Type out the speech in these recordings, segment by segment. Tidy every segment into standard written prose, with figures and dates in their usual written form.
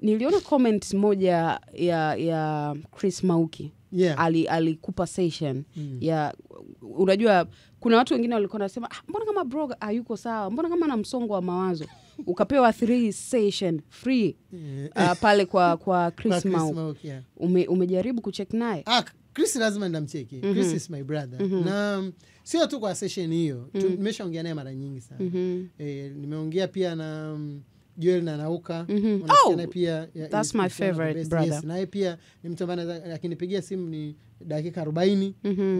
Niliona comment moja ya Chris Mauki. Yeah. Alikupa session ya, unajua kuna watu wengine walikuwa wanasema mbona kama bro hayuko sawa, mbona kama ana msongo wa mawazo. Ukapewa 3 session free pale kwa Chris Mauki. Yeah. Umejaribu kucheck naye? Chris lazima ndamcheki. Chris is my brother. Na sio tu kwa session hiyo. Nimeshaongea naye mara nyingi sana. Nimeongea pia na Joel na Nauka. Oh, pia, that's my favorite brother. Yes, naye pia ni mtu ambaye akinipigia simu ni dakika 40.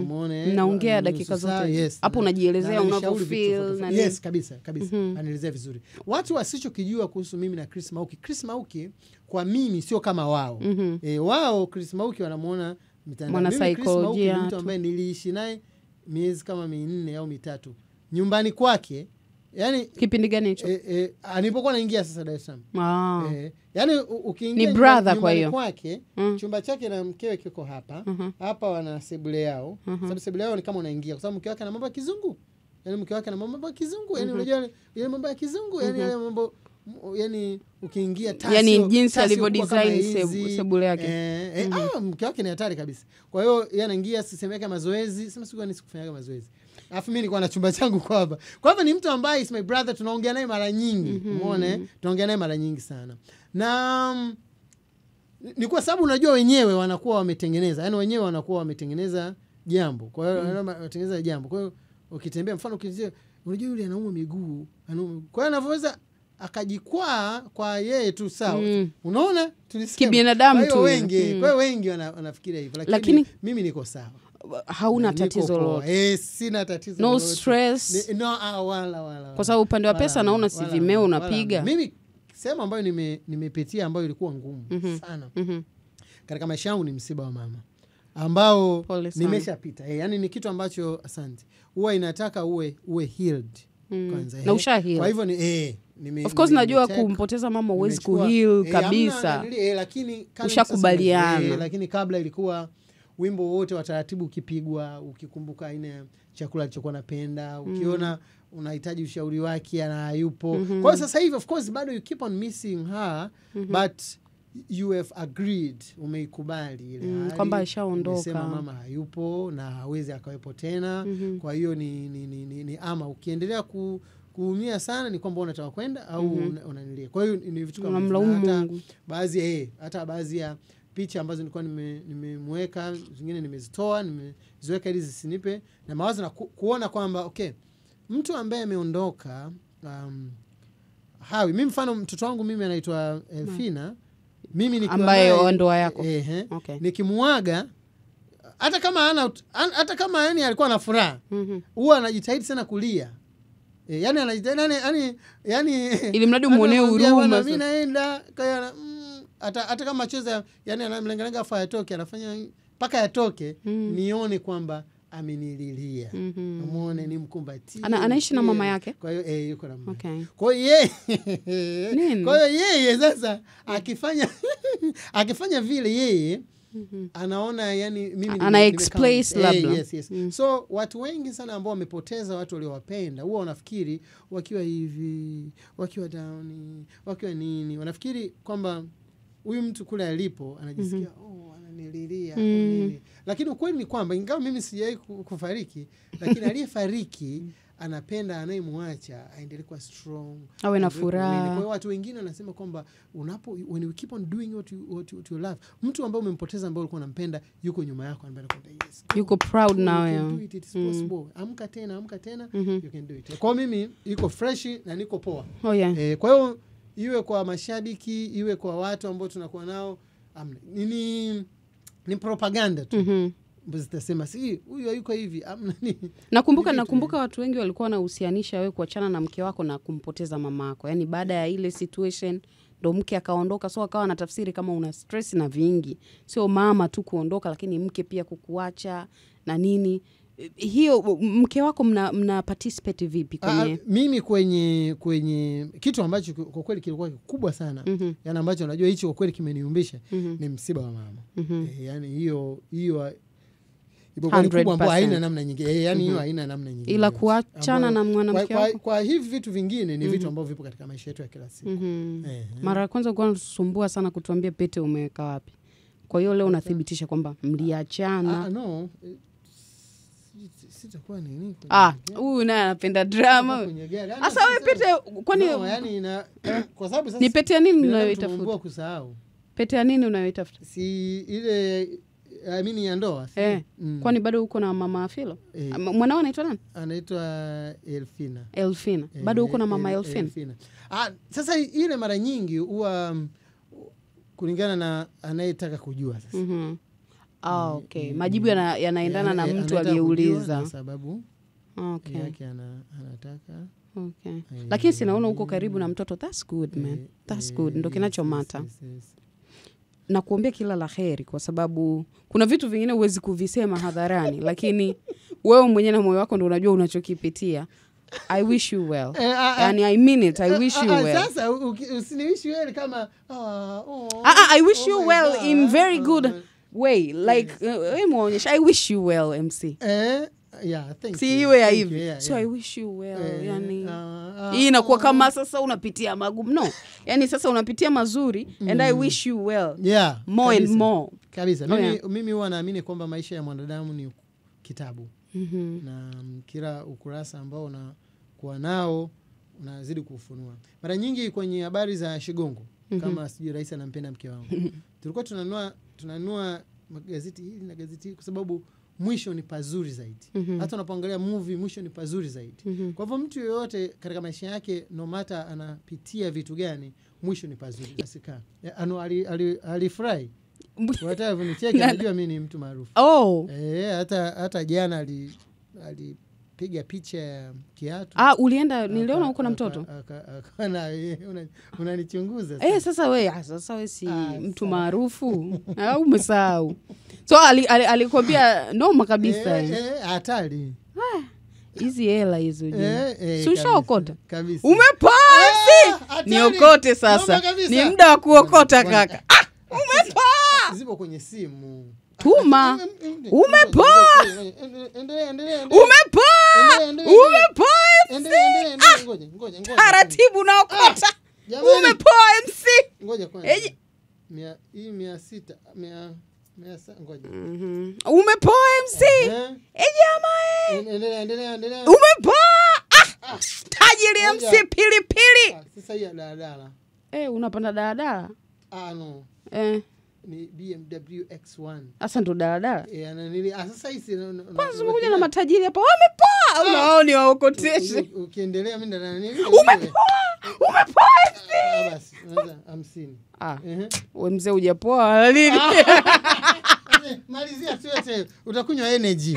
Umeona naongea dakika zote. Yes, hapo unajielezea unavyofeel na yes, kabisa. Anaelezea vizuri. Watu wasichokijua kuhusu mimi na Chris Mauki. Chris Mauki kwa mimi sio kama wao. Wao Chris Mauki wanamuona mwana saikolojia, mtu ambaye niliishi naye miezi kama 4 au 3 nyumbani kwake. Yani kipindi gani hicho? Nilipokuwa naingia sasa Dar es Salaam. Yani ukiingia ni brother kwa hiyo kwake, chumba chake na mkewe kiko hapa. Hapa wana sebule yao. Sababu sebule yao ni kama unaingia, kwa sababu mke wake ana mambo ya kizungu. Yani mke wake ana mambo ya kizungu, yani unajua ile mambo ya kizungu, yani yale mambo, yani ukiingia tasio, yani jinsi alivyo design sebule yake. Mke wake ni hatari kabisa. Kwa hiyo yeye anaingia siseme yake mazoezi, sema siku gani sikufanya mazoezi. Alafu mimi nilikuwa na chumba changu kwa hapa. Kwa hivyo ni mtu ambaye is my brother, tunaongea naye mara nyingi. Umeona? Tunaongea naye mara nyingi sana. Na ni kwa sababu unajua wenyewe wanakuwa wametengeneza. Yaani wenyewe wanakuwa wametengeneza jambo. Kwa hiyo wanatengeneza jambo. Kwa hiyo ukitembea mfano unajua yule anauma miguu, kwa hiyo anavyoweza akajikwaa kwa yeye tu sawa. Unaona? Tulisikia kibinadamu tu. Wengi, kwa hiyo wengi wanafikiria hivyo. Lakini mimi niko sawa. Hauna tatizo lolote. Sina tatizo no stress. Wala. Kwa sababu upande wa pesa naona si vimeo unapiga. Mimi sema ambayo nimepitia ambayo ilikuwa ngumu sana. Katika maisha yangu ni msiba wa mama ambao nimeshapita. Yani ni kitu ambacho asante. Huwa inataka uwe healed kwanza. Na usha heal. Kwa hivyo ni of course najua kumpoteza mama huwezi kuheal kabisa. Lakini ushakubaliana. Lakini kabla ilikuwa wimbo wote wa taratibu ukipigwa, ukikumbuka aina ya chakula alichokuwa anapenda, ukiona unahitaji ushauri wake na hayupo. Kwa hiyo sasa hivi of course bado you keep on missing her, but you have agreed, umeikubali ile hali kwamba ishaondoka. Umesema mama hayupo na hawezi akawepo tena. Kwa hiyo ni ama ukiendelea kuumia sana ni kwamba unataka kwenda au unanilia. Kwa hiyo ni vitu kama Mungu. Hata baadhi ya picha ambazo nilikuwa nimemweka, zingine nimezitoa, nimeziweka ili zisinipe na mawazo na kuona kwamba okay, mtu ambaye ameondoka hawi. Mimi mfano mtoto wangu mimi anaitwa Elfina. Mimi ni ambaye ndoa yako. Okay. Nikimuaga hata kama yani alikuwa na furaha, huwa anajitahidi sana kulia. Yani anajitahidi yani ili mradi muonee huruma. Mimi naenda kwa hata kama cheza yani anamlengalenga afa yatoke, anafanya paka yatoke nione kwamba amenililia. Muone ni mkumbatie. Anaishi na mama yake. Kwa hiyo yuko na mama. Okay. Kwa hiyo yeye sasa akifanya vile yeye anaona yani mimi ana explain labda. Yes. So watu wengi sana ambao wamepoteza watu waliowapenda huwa wanafikiri wakiwa hivi, wakiwa down, wakiwa nini, wanafikiri kwamba huyu mtu kule alipo anajisikia ananililia nini. Lakini ukweli ni kwamba ingawa mimi sijawahi kufariki, lakini aliyefariki anapenda anayemwacha aendelee kuwa strong, awe na furaha. Kwa hiyo watu wengine wanasema kwamba when you keep on doing what you love, mtu ambaye umempoteza ambaye ulikuwa unampenda yuko nyuma yako, anambia kwamba yes, yuko proud now. It is possible. Amka tena, you can do it. Kwa mimi iko fresh na niko poa. Kwa hiyo iwe kwa mashabiki, iwe kwa watu ambao tunakuwa nao, ni propaganda tu. Mtasema si huyu hayuko hivi amna nini. Nakumbuka watu wengi walikuwa wanahusianisha wewe kuachana na mke wako na kumpoteza mama yako. Yaani baada ya ile situation ndo mke akaondoka, so akawa na tafsiri kama una stress na vingi. Sio mama tu kuondoka lakini mke pia kukuacha na nini. Hiyo mke wako mna participate vipi kwenye? Mimi kwenye kitu ambacho kwa kweli kilikuwa kikubwa sana. Yaani ambacho najua hicho kwa kweli kimeniumbisha ni msiba wa mama. Yaani hiyo ipo ni kubwa ambayo haina namna nyingine. Yani hiyo haina namna nyingine. Ila kuachana na mwanamke wako kwa hivi vitu vingine ni vitu ambavyo vipo katika maisha yetu ya kila siku. Mara ya kwanza ulikuwa unasumbua sana kutuambia pete umeweka wapi. Kwa hiyo leo unathibitisha kwamba mliachana. No. Sitakuwa nini? Huyu naye anapenda drama. Sasa wewe pete kwani yani kwa sababu sasa ni pete ya nini unayoitafuta? Mbona kusahau? Pete ya nini unayoitafuta? Si ile amini ya ndoa. Kwani bado uko na mama Afilo? Mwanao anaitwa nani? Anaitwa Elfina. Bado uko na mama Elfina? Sasa ile mara nyingi huwa kulingana na anayetaka kujua sasa. Okay. Majibu yanaendana na mtu aliyeuliza. Kwa sababu yake anataka. Okay. Lakini sinaona uko karibu na mtoto. That's good, man. That's good. Ndio kinachomata. Na kuombea kila la kheri kwa sababu kuna vitu vingine huwezi kuvisema hadharani lakini wewe mwenyewe na moyo wako ndio unajua unachokipitia. I wish you well. Yani I mean it. I wish you well. Sasa usiniwish well kama I wish you well in very good way. Like wewe muonyesha I wish you well MC. Thank you. Iwe ya hivi. So I wish you well. Yani hii inakuwa kama sasa unapitia magumu. No. Yani sasa unapitia mazuri and I wish you well. More and more. Kabisa. Mimi huwa naamini kwamba maisha ya mwanadamu ni kitabu. Na kila ukurasa ambao unakuwa nao unazidi kufunua. Mara nyingi kwenye habari za Shigongo kama sijui rais anampenda mke wangu. Tulikuwa tunanunua magazeti hili na gazeti hili kwa sababu mwisho ni pazuri zaidi. Hata unapoangalia movie mwisho ni pazuri zaidi. Kwa hivyo mtu yeyote katika maisha yake no matter anapitia vitu gani mwisho ni pazuri. Asika. Alifurahi. Wataka kunicheki najua mimi ni mtu maarufu. Hata jana alipiga picha ya kiatu. Ulienda niliona uko na mtoto. Unanichunguza. Sasa wewe si mtu maarufu. Umesahau. So alikwambia noma kabisa. Hatari. Hizi hela hizo je. Sushaokota. Kabisa. Umepoa niokote sasa. Ni muda wa kuokota kaka. Umepoa. Zipo kwenye simu. Tuma. Umepoa. Umepoa. Ngoja. Taratibu naokota. Umepoa MC. Ngoja kwanza. Hii 600 ngoja. Umepoa MC. Jamaa. Endelea. Umepoa. Tajiri MC pilipili. Sasa hii daladala. Unapanda daladala? No. Ni BMW X1. Asa ndo daladala? Sasa hizi kwanza umekuja na matajiri hapa. Wamepoa. Unaoni waokoteshe. Ukiendelea mimi ndo nini? Umepoa MC. Basi, 50. Wewe mzee hujapoa lini? Malizia tu utakunywa energy.